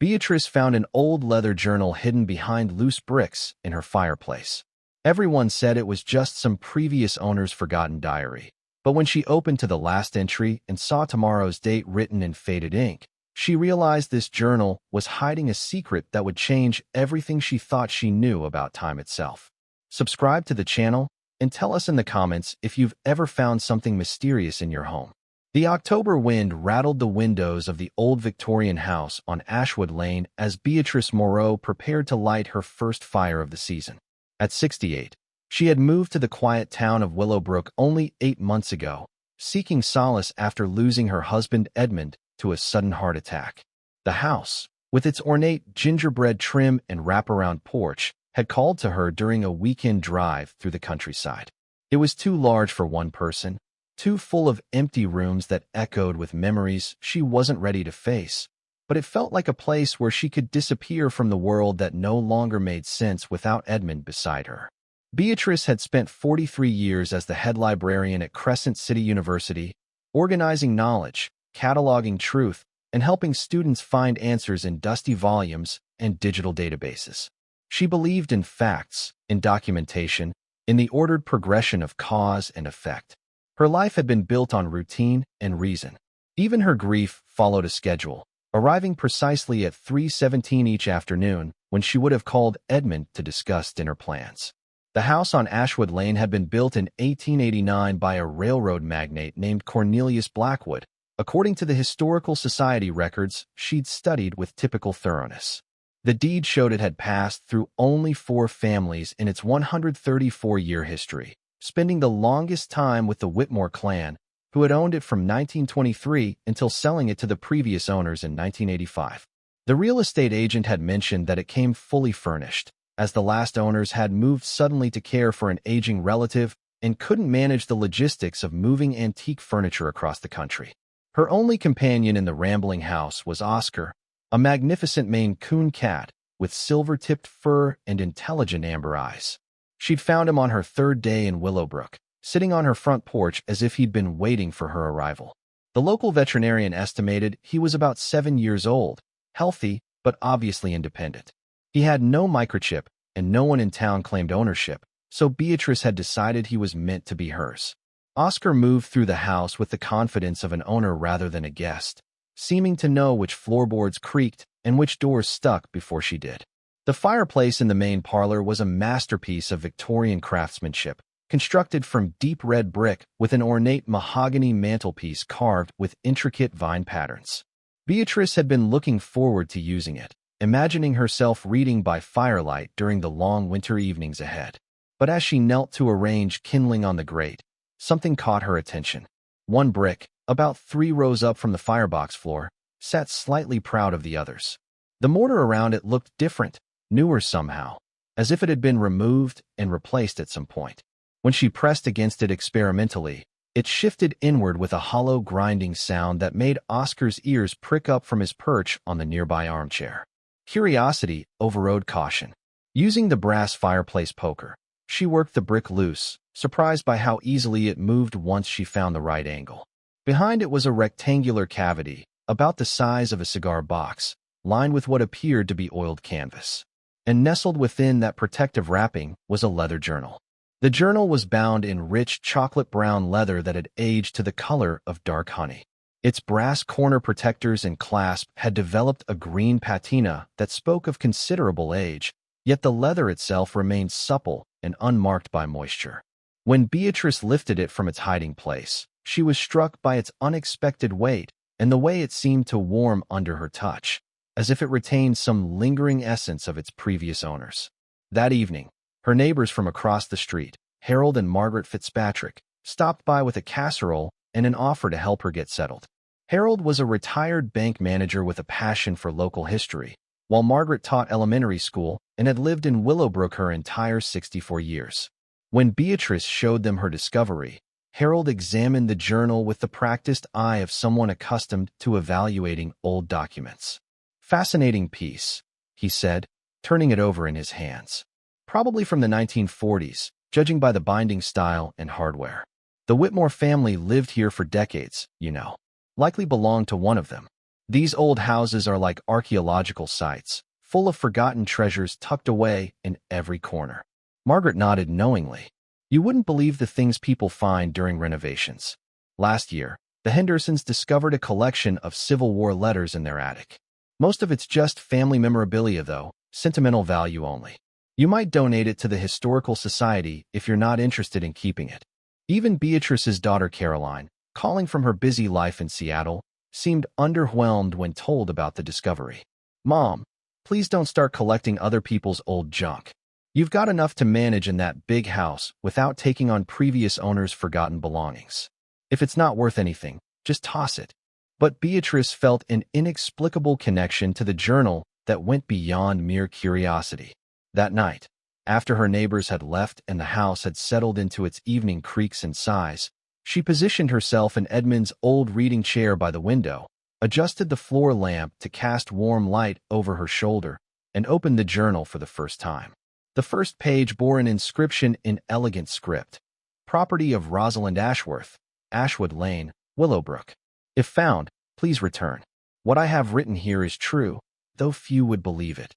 Beatrice found an old leather journal hidden behind loose bricks in her fireplace. Everyone said it was just some previous owner's forgotten diary. But when she opened to the last entry and saw tomorrow's date written in faded ink, she realized this journal was hiding a secret that would change everything she thought she knew about time itself. Subscribe to the channel and tell us in the comments if you've ever found something mysterious in your home. The October wind rattled the windows of the old Victorian house on Ashwood Lane as Beatrice Moreau prepared to light her first fire of the season. At 68, she had moved to the quiet town of Willowbrook only 8 months ago, seeking solace after losing her husband Edmund to a sudden heart attack. The house, with its ornate gingerbread trim and wraparound porch, had called to her during a weekend drive through the countryside. It was too large for one person, too full of empty rooms that echoed with memories she wasn't ready to face, but it felt like a place where she could disappear from the world that no longer made sense without Edmund beside her. Beatrice had spent 43 years as the head librarian at Crescent City University, organizing knowledge, cataloging truth, and helping students find answers in dusty volumes and digital databases. She believed in facts, in documentation, in the ordered progression of cause and effect. Her life had been built on routine and reason. Even her grief followed a schedule, arriving precisely at 3:17 each afternoon when she would have called Edmund to discuss dinner plans. The house on Ashwood Lane had been built in 1889 by a railroad magnate named Cornelius Blackwood. According to the Historical Society records she'd studied with typical thoroughness. The deed showed it had passed through only 4 families in its 134-year history, spending the longest time with the Whitmore clan, who had owned it from 1923 until selling it to the previous owners in 1985. The real estate agent had mentioned that it came fully furnished, as the last owners had moved suddenly to care for an aging relative and couldn't manage the logistics of moving antique furniture across the country. Her only companion in the rambling house was Oscar, a magnificent Maine Coon cat with silver-tipped fur and intelligent amber eyes. She'd found him on her 3rd day in Willowbrook, sitting on her front porch as if he'd been waiting for her arrival. The local veterinarian estimated he was about 7 years old, healthy but obviously independent. He had no microchip, and no one in town claimed ownership, so Beatrice had decided he was meant to be hers. Oscar moved through the house with the confidence of an owner rather than a guest, seeming to know which floorboards creaked and which doors stuck before she did. The fireplace in the main parlor was a masterpiece of Victorian craftsmanship, constructed from deep red brick with an ornate mahogany mantelpiece carved with intricate vine patterns. Beatrice had been looking forward to using it, imagining herself reading by firelight during the long winter evenings ahead. But as she knelt to arrange kindling on the grate, something caught her attention. One brick, about 3 rows up from the firebox floor, sat slightly proud of the others. The mortar around it looked different, newer somehow, as if it had been removed and replaced at some point. When she pressed against it experimentally, it shifted inward with a hollow grinding sound that made Oscar's ears prick up from his perch on the nearby armchair. Curiosity overrode caution. Using the brass fireplace poker, she worked the brick loose, surprised by how easily it moved once she found the right angle. Behind it was a rectangular cavity, about the size of a cigar box, lined with what appeared to be oiled canvas. And nestled within that protective wrapping was a leather journal. The journal was bound in rich chocolate-brown leather that had aged to the color of dark honey. Its brass corner protectors and clasp had developed a green patina that spoke of considerable age, yet the leather itself remained supple and unmarked by moisture. When Beatrice lifted it from its hiding place, she was struck by its unexpected weight and the way it seemed to warm under her touch, as if it retained some lingering essence of its previous owners. That evening, her neighbors from across the street, Harold and Margaret Fitzpatrick, stopped by with a casserole and an offer to help her get settled. Harold was a retired bank manager with a passion for local history, while Margaret taught elementary school and had lived in Willowbrook her entire 64 years. When Beatrice showed them her discovery, Harold examined the journal with the practiced eye of someone accustomed to evaluating old documents. "Fascinating piece," he said, turning it over in his hands. "Probably from the 1940s, judging by the binding style and hardware. The Whitmore family lived here for decades, you know. Likely belonged to one of them." These old houses are like archaeological sites, full of forgotten treasures tucked away in every corner. Margaret nodded knowingly. You wouldn't believe the things people find during renovations. Last year, the Hendersons discovered a collection of Civil War letters in their attic. Most of it's just family memorabilia though, sentimental value only. You might donate it to the Historical Society if you're not interested in keeping it. Even Beatrice's daughter Caroline, calling from her busy life in Seattle, seemed underwhelmed when told about the discovery. Mom, please don't start collecting other people's old junk. You've got enough to manage in that big house without taking on previous owners' forgotten belongings. If it's not worth anything, just toss it. But Beatrice felt an inexplicable connection to the journal that went beyond mere curiosity. That night, after her neighbors had left and the house had settled into its evening creaks and sighs, she positioned herself in Edmund's old reading chair by the window, adjusted the floor lamp to cast warm light over her shoulder, and opened the journal for the first time. The first page bore an inscription in elegant script. Property of Rosalind Ashworth, Ashwood Lane, Willowbrook. If found, please return. What I have written here is true, though few would believe it.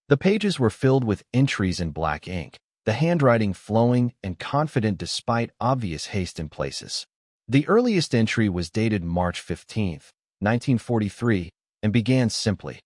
The pages were filled with entries in black ink, the handwriting flowing and confident despite obvious haste in places. The earliest entry was dated March 15, 1943, and began simply,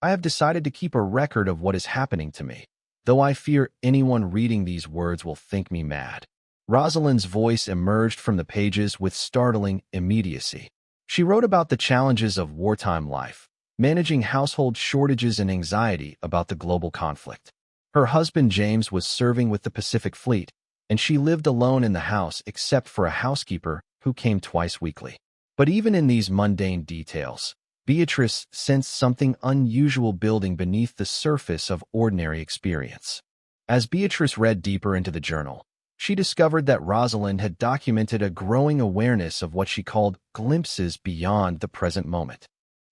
I have decided to keep a record of what is happening to me, though I fear anyone reading these words will think me mad. Rosalind's voice emerged from the pages with startling immediacy. She wrote about the challenges of wartime life, managing household shortages and anxiety about the global conflict. Her husband James was serving with the Pacific Fleet, and she lived alone in the house except for a housekeeper who came twice weekly. But even in these mundane details, Beatrice sensed something unusual building beneath the surface of ordinary experience. As Beatrice read deeper into the journal, she discovered that Rosalind had documented a growing awareness of what she called glimpses beyond the present moment.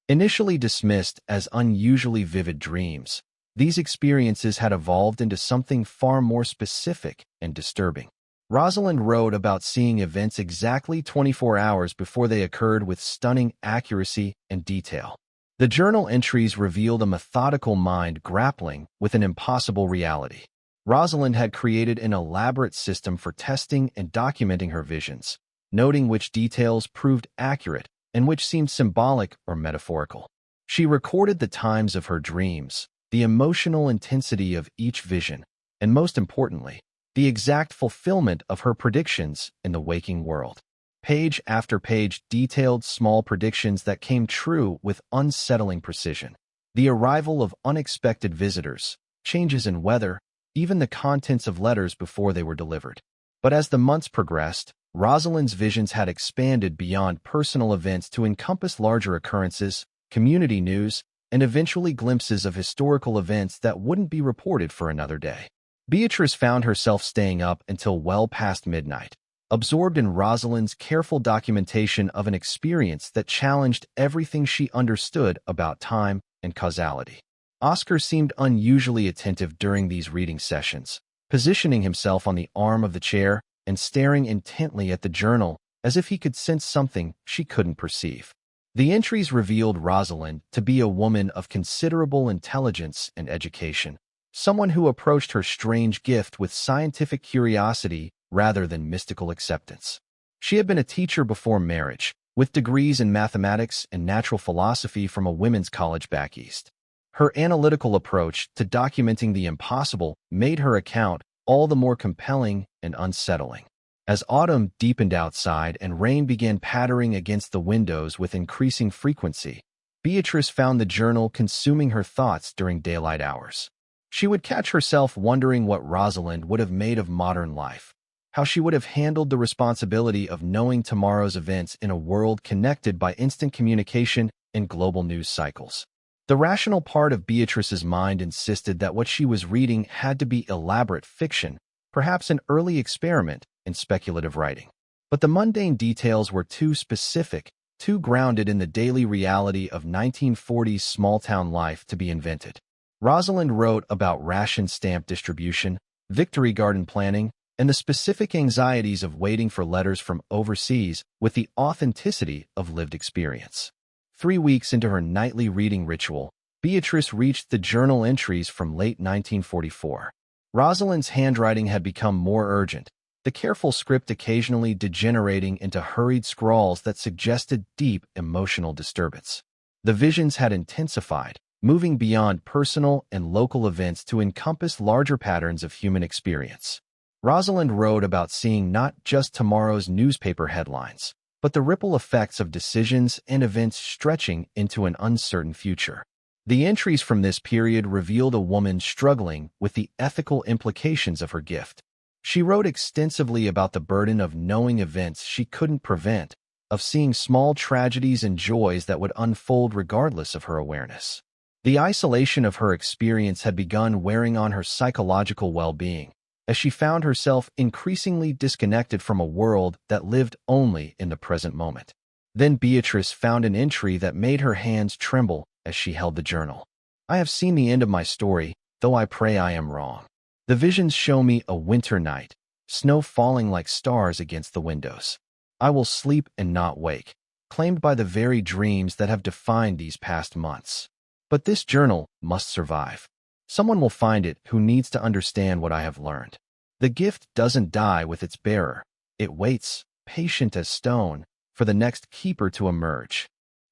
Initially dismissed as unusually vivid dreams, these experiences had evolved into something far more specific and disturbing. Rosalind wrote about seeing events exactly 24 hours before they occurred with stunning accuracy and detail. The journal entries revealed a methodical mind grappling with an impossible reality. Rosalind had created an elaborate system for testing and documenting her visions, noting which details proved accurate and which seemed symbolic or metaphorical. She recorded the times of her dreams, the emotional intensity of each vision, and most importantly, the exact fulfillment of her predictions in the waking world. Page after page detailed small predictions that came true with unsettling precision. The arrival of unexpected visitors, changes in weather, even the contents of letters before they were delivered. But as the months progressed, Rosalind's visions had expanded beyond personal events to encompass larger occurrences, community news, and eventually glimpses of historical events that wouldn't be reported for another day. Beatrice found herself staying up until well past midnight, absorbed in Rosalind's careful documentation of an experience that challenged everything she understood about time and causality. Oscar seemed unusually attentive during these reading sessions, positioning himself on the arm of the chair and staring intently at the journal as if he could sense something she couldn't perceive. The entries revealed Rosalind to be a woman of considerable intelligence and education, someone who approached her strange gift with scientific curiosity rather than mystical acceptance. She had been a teacher before marriage, with degrees in mathematics and natural philosophy from a women's college back east. Her analytical approach to documenting the impossible made her account all the more compelling and unsettling. As autumn deepened outside and rain began pattering against the windows with increasing frequency, Beatrice found the journal consuming her thoughts during daylight hours. She would catch herself wondering what Rosalind would have made of modern life, how she would have handled the responsibility of knowing tomorrow's events in a world connected by instant communication and global news cycles. The rational part of Beatrice's mind insisted that what she was reading had to be elaborate fiction, perhaps an early experiment in speculative writing. But the mundane details were too specific, too grounded in the daily reality of 1940s small-town life to be invented. Rosalind wrote about ration stamp distribution, victory garden planning, and the specific anxieties of waiting for letters from overseas with the authenticity of lived experience. 3 weeks into her nightly reading ritual, Beatrice reached the journal entries from late 1944. Rosalind's handwriting had become more urgent, the careful script occasionally degenerating into hurried scrawls that suggested deep emotional disturbance. The visions had intensified, moving beyond personal and local events to encompass larger patterns of human experience. Rosalind wrote about seeing not just tomorrow's newspaper headlines, but the ripple effects of decisions and events stretching into an uncertain future. The entries from this period revealed a woman struggling with the ethical implications of her gift. She wrote extensively about the burden of knowing events she couldn't prevent, of seeing small tragedies and joys that would unfold regardless of her awareness. The isolation of her experience had begun wearing on her psychological well-being, as she found herself increasingly disconnected from a world that lived only in the present moment. Then Beatrice found an entry that made her hands tremble as she held the journal. "I have seen the end of my story, though I pray I am wrong. The visions show me a winter night, snow falling like stars against the windows. I will sleep and not wake, claimed by the very dreams that have defined these past months. But this journal must survive. Someone will find it who needs to understand what I have learned. The gift doesn't die with its bearer. It waits, patient as stone, for the next keeper to emerge."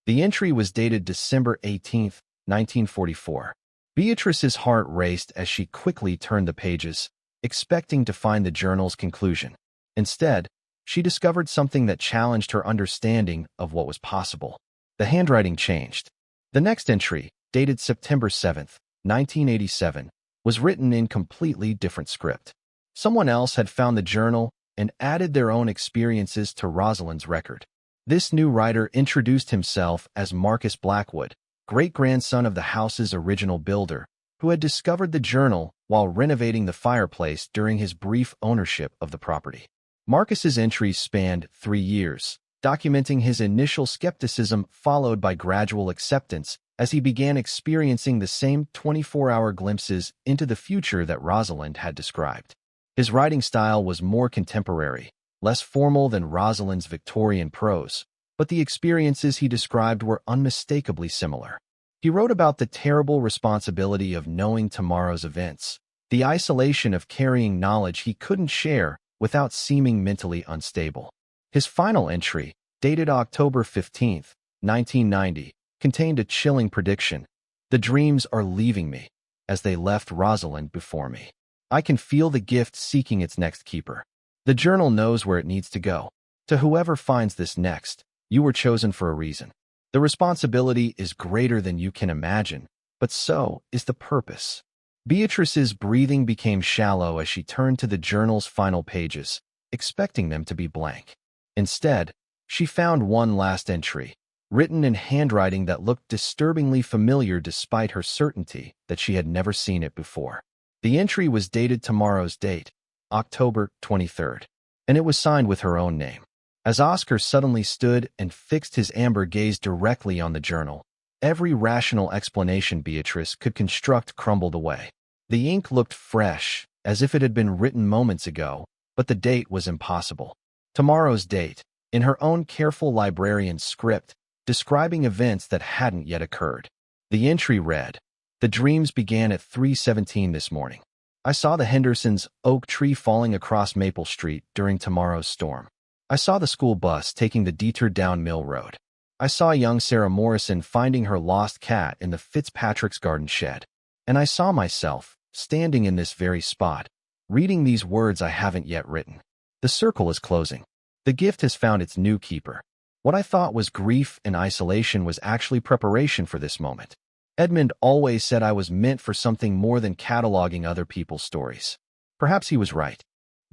The entry was dated December 18, 1944. Beatrice's heart raced as she quickly turned the pages, expecting to find the journal's conclusion. Instead, she discovered something that challenged her understanding of what was possible. The handwriting changed. The next entry, dated September 7, 1987, was written in completely different script. Someone else had found the journal and added their own experiences to Rosalind's record. This new writer introduced himself as Marcus Blackwood, great-grandson of the house's original builder, who had discovered the journal while renovating the fireplace during his brief ownership of the property. Marcus's entries spanned 3 years, documenting his initial skepticism followed by gradual acceptance as he began experiencing the same 24-hour glimpses into the future that Rosalind had described. His writing style was more contemporary, less formal than Rosalind's Victorian prose, but the experiences he described were unmistakably similar. He wrote about the terrible responsibility of knowing tomorrow's events, the isolation of carrying knowledge he couldn't share without seeming mentally unstable. His final entry, dated October 15, 1990, contained a chilling prediction. "The dreams are leaving me, as they left Rosalind before me. I can feel the gift seeking its next keeper. The journal knows where it needs to go. To whoever finds this next, you were chosen for a reason. The responsibility is greater than you can imagine, but so is the purpose." Beatrice's breathing became shallow as she turned to the journal's final pages, expecting them to be blank. Instead, she found one last entry, written in handwriting that looked disturbingly familiar despite her certainty that she had never seen it before. The entry was dated tomorrow's date, October 23rd, and it was signed with her own name. As Oscar suddenly stood and fixed his amber gaze directly on the journal, every rational explanation Beatrice could construct crumbled away. The ink looked fresh, as if it had been written moments ago, but the date was impossible. Tomorrow's date, in her own careful librarian script, describing events that hadn't yet occurred. The entry read, "The dreams began at 3:17 this morning. I saw the Hendersons' oak tree falling across Maple Street during tomorrow's storm. I saw the school bus taking the detour down Mill Road. I saw young Sarah Morrison finding her lost cat in the Fitzpatrick's garden shed. And I saw myself, standing in this very spot, reading these words I haven't yet written. The circle is closing. The gift has found its new keeper. What I thought was grief and isolation was actually preparation for this moment. Edmund always said I was meant for something more than cataloging other people's stories. Perhaps he was right."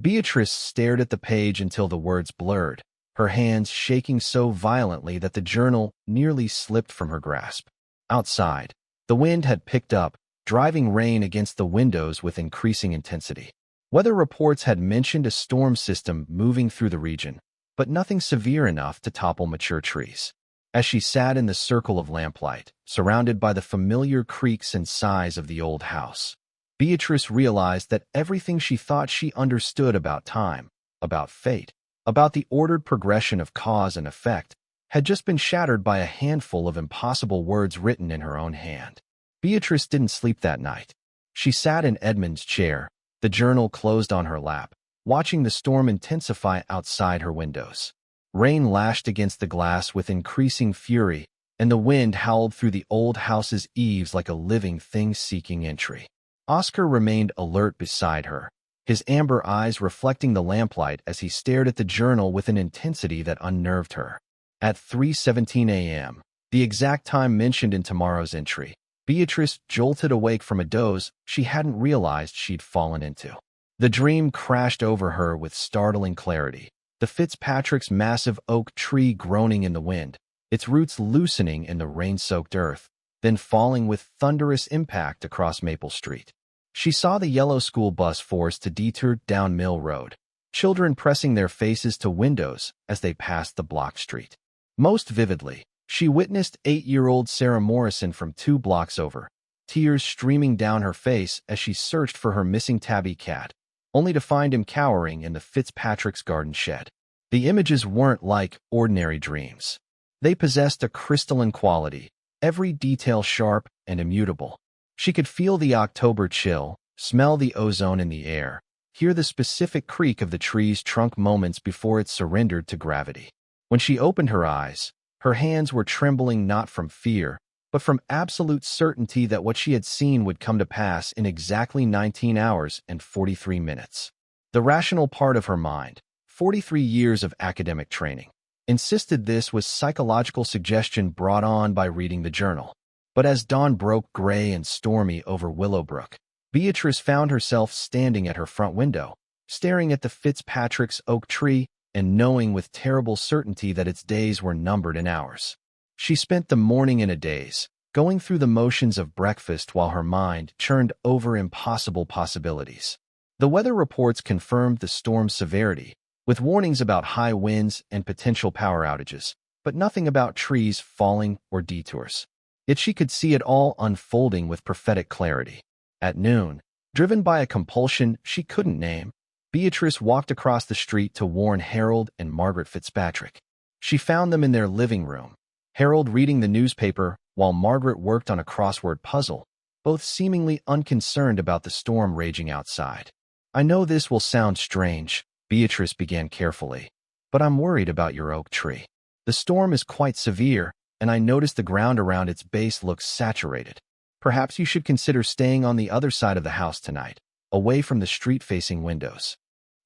Beatrice stared at the page until the words blurred, her hands shaking so violently that the journal nearly slipped from her grasp. Outside, the wind had picked up, driving rain against the windows with increasing intensity. Weather reports had mentioned a storm system moving through the region, but nothing severe enough to topple mature trees. As she sat in the circle of lamplight, surrounded by the familiar creaks and sighs of the old house, Beatrice realized that everything she thought she understood about time, about fate, about the ordered progression of cause and effect, had just been shattered by a handful of impossible words written in her own hand. Beatrice didn't sleep that night. She sat in Edmund's chair, the journal closed on her lap, watching the storm intensify outside her windows. Rain lashed against the glass with increasing fury, and the wind howled through the old house's eaves like a living thing seeking entry. Oscar remained alert beside her, his amber eyes reflecting the lamplight as he stared at the journal with an intensity that unnerved her. At 3:17 a.m., the exact time mentioned in tomorrow's entry, Beatrice jolted awake from a doze she hadn't realized she'd fallen into. The dream crashed over her with startling clarity, the Fitzpatrick's massive oak tree groaning in the wind, its roots loosening in the rain-soaked earth, then falling with thunderous impact across Maple Street. She saw the yellow school bus forced to detour down Mill Road, children pressing their faces to windows as they passed the blocked street. Most vividly, she witnessed 8-year-old Sarah Morrison from 2 blocks over, tears streaming down her face as she searched for her missing tabby cat, only to find him cowering in the Fitzpatrick's garden shed. The images weren't like ordinary dreams. They possessed a crystalline quality, every detail sharp and immutable. She could feel the October chill, smell the ozone in the air, hear the specific creak of the tree's trunk moments before it surrendered to gravity. When she opened her eyes, her hands were trembling not from fear, but from absolute certainty that what she had seen would come to pass in exactly 19 hours and 43 minutes. The rational part of her mind, 43 years of academic training, insisted this was psychological suggestion brought on by reading the journal. But as dawn broke gray and stormy over Willowbrook, Beatrice found herself standing at her front window, staring at the Fitzpatrick's oak tree and knowing with terrible certainty that its days were numbered in hours. She spent the morning in a daze, going through the motions of breakfast while her mind churned over impossible possibilities. The weather reports confirmed the storm's severity, with warnings about high winds and potential power outages, but nothing about trees falling or detours. Yet she could see it all unfolding with prophetic clarity. At noon, driven by a compulsion she couldn't name, Beatrice walked across the street to warn Harold and Margaret Fitzpatrick. She found them in their living room, Harold reading the newspaper while Margaret worked on a crossword puzzle, both seemingly unconcerned about the storm raging outside. "I know this will sound strange," Beatrice began carefully, "but I'm worried about your oak tree. The storm is quite severe, and I noticed the ground around its base looks saturated. Perhaps you should consider staying on the other side of the house tonight, away from the street-facing windows."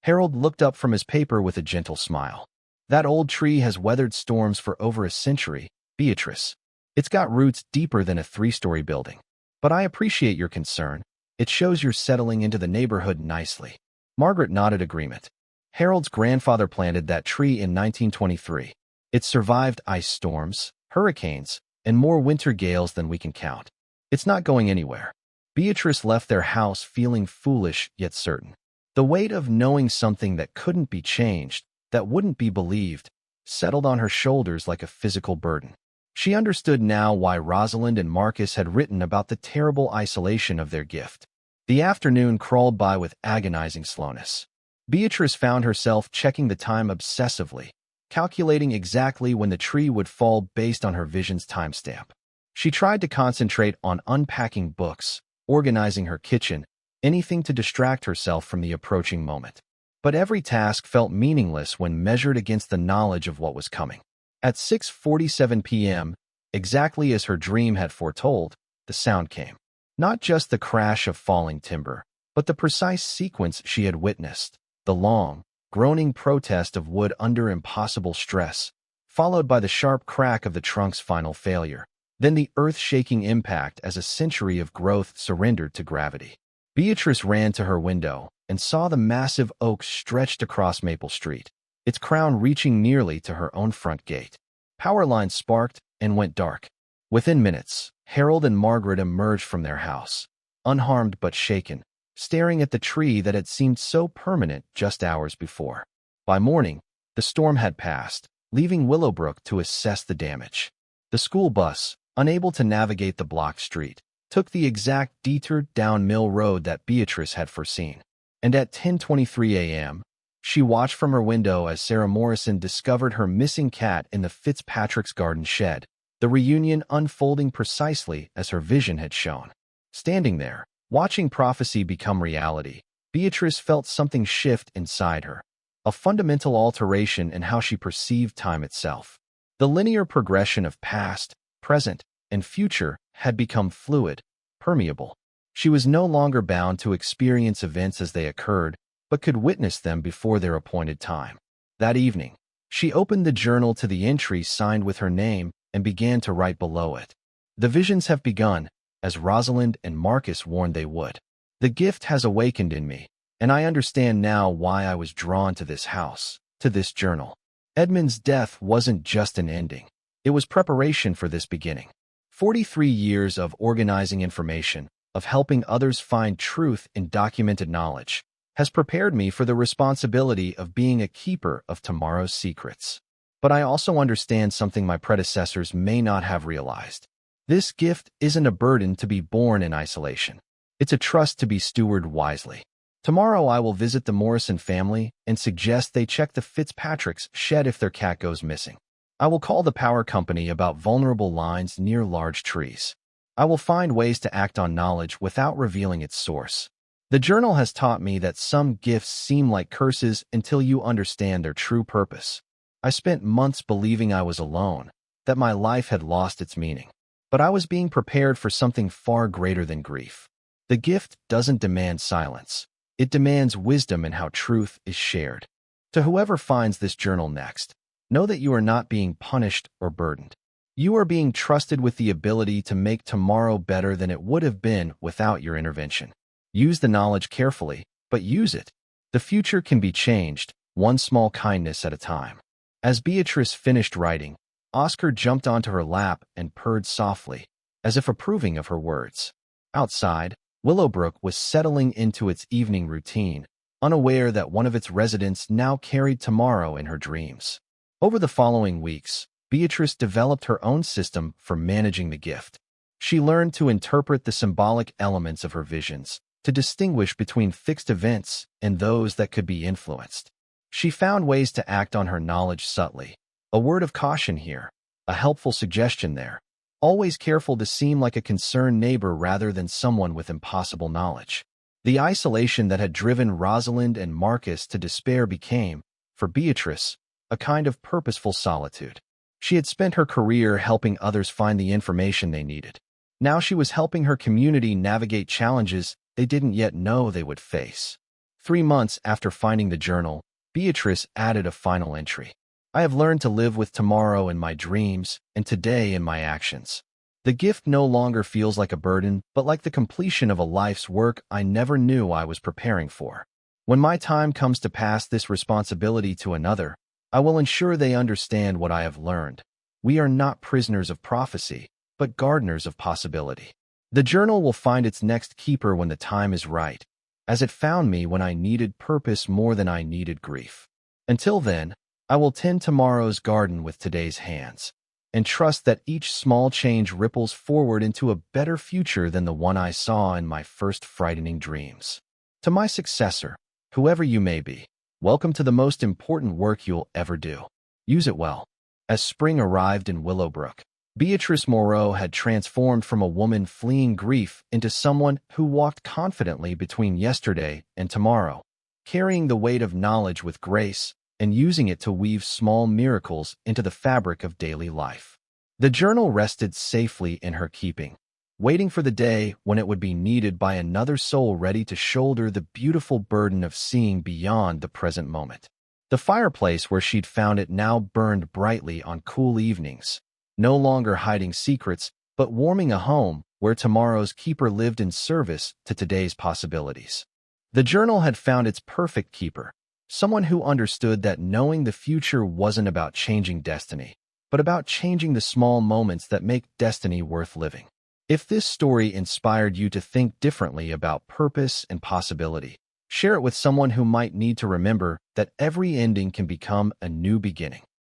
Harold looked up from his paper with a gentle smile. "That old tree has weathered storms for over a century, Beatrice. It's got roots deeper than a 3-story building. But I appreciate your concern. It shows you're settling into the neighborhood nicely." Margaret nodded agreement. Harold's grandfather planted that tree in 1923. It survived ice storms, hurricanes, and more winter gales than we can count. It's not going anywhere. Beatrice left their house feeling foolish yet certain. The weight of knowing something that couldn't be changed, that wouldn't be believed, settled on her shoulders like a physical burden. She understood now why Rosalind and Marcus had written about the terrible isolation of their gift. The afternoon crawled by with agonizing slowness. Beatrice found herself checking the time obsessively, calculating exactly when the tree would fall based on her vision's timestamp. She tried to concentrate on unpacking books, organizing her kitchen, anything to distract herself from the approaching moment. But every task felt meaningless when measured against the knowledge of what was coming. At 6:47 p.m., exactly as her dream had foretold, the sound came. Not just the crash of falling timber, but the precise sequence she had witnessed, the long, groaning protest of wood under impossible stress, followed by the sharp crack of the trunk's final failure, then the earth-shaking impact as a century of growth surrendered to gravity. Beatrice ran to her window and saw the massive oak stretched across Maple Street, its crown reaching nearly to her own front gate. Power lines sparked and went dark. Within minutes, Harold and Margaret emerged from their house, unharmed but shaken, staring at the tree that had seemed so permanent just hours before. By morning, the storm had passed, leaving Willowbrook to assess the damage. The school bus, unable to navigate the blocked street, took the exact detour down Mill Road that Beatrice had foreseen. And at 10:23 a.m., She watched from her window as Sarah Morrison discovered her missing cat in the Fitzpatrick's garden shed, the reunion unfolding precisely as her vision had shown. Standing there, watching prophecy become reality, Beatrice felt something shift inside her, a fundamental alteration in how she perceived time itself. The linear progression of past, present, and future had become fluid, permeable. She was no longer bound to experience events as they occurred, but could witness them before their appointed time. That evening, she opened the journal to the entry signed with her name and began to write below it. The visions have begun, as Rosalind and Marcus warned they would. The gift has awakened in me, and I understand now why I was drawn to this house, to this journal. Edmund's death wasn't just an ending. It was preparation for this beginning. 43 years of organizing information, of helping others find truth in documented knowledge, has prepared me for the responsibility of being a keeper of tomorrow's secrets. But I also understand something my predecessors may not have realized. This gift isn't a burden to be borne in isolation. It's a trust to be stewarded wisely. Tomorrow I will visit the Morrison family and suggest they check the Fitzpatrick's shed if their cat goes missing. I will call the power company about vulnerable lines near large trees. I will find ways to act on knowledge without revealing its source. The journal has taught me that some gifts seem like curses until you understand their true purpose. I spent months believing I was alone, that my life had lost its meaning. But I was being prepared for something far greater than grief. The gift doesn't demand silence. It demands wisdom in how truth is shared. To whoever finds this journal next, know that you are not being punished or burdened. You are being trusted with the ability to make tomorrow better than it would have been without your intervention. Use the knowledge carefully, but use it. The future can be changed, one small kindness at a time. As Beatrice finished writing, Oscar jumped onto her lap and purred softly, as if approving of her words. Outside, Willowbrook was settling into its evening routine, unaware that one of its residents now carried tomorrow in her dreams. Over the following weeks, Beatrice developed her own system for managing the gift. She learned to interpret the symbolic elements of her visions, to distinguish between fixed events and those that could be influenced. She found ways to act on her knowledge subtly. A word of caution here, a helpful suggestion there. Always careful to seem like a concerned neighbor rather than someone with impossible knowledge. The isolation that had driven Rosalind and Marcus to despair became, for Beatrice, a kind of purposeful solitude. She had spent her career helping others find the information they needed. Now she was helping her community navigate challenges they didn't yet know they would face. 3 months after finding the journal, Beatrice added a final entry. I have learned to live with tomorrow in my dreams and today in my actions. The gift no longer feels like a burden, but like the completion of a life's work I never knew I was preparing for. When my time comes to pass this responsibility to another, I will ensure they understand what I have learned. We are not prisoners of prophecy, but gardeners of possibility. The journal will find its next keeper when the time is right, as it found me when I needed purpose more than I needed grief. Until then, I will tend tomorrow's garden with today's hands, and trust that each small change ripples forward into a better future than the one I saw in my first frightening dreams. To my successor, whoever you may be, welcome to the most important work you'll ever do. Use it well. As spring arrived in Willowbrook, Beatrice Moreau had transformed from a woman fleeing grief into someone who walked confidently between yesterday and tomorrow, carrying the weight of knowledge with grace and using it to weave small miracles into the fabric of daily life. The journal rested safely in her keeping, waiting for the day when it would be needed by another soul ready to shoulder the beautiful burden of seeing beyond the present moment. The fireplace where she'd found it now burned brightly on cool evenings, no longer hiding secrets, but warming a home where tomorrow's keeper lived in service to today's possibilities. The journal had found its perfect keeper, someone who understood that knowing the future wasn't about changing destiny, but about changing the small moments that make destiny worth living. If this story inspired you to think differently about purpose and possibility, share it with someone who might need to remember that every ending can become a new beginning.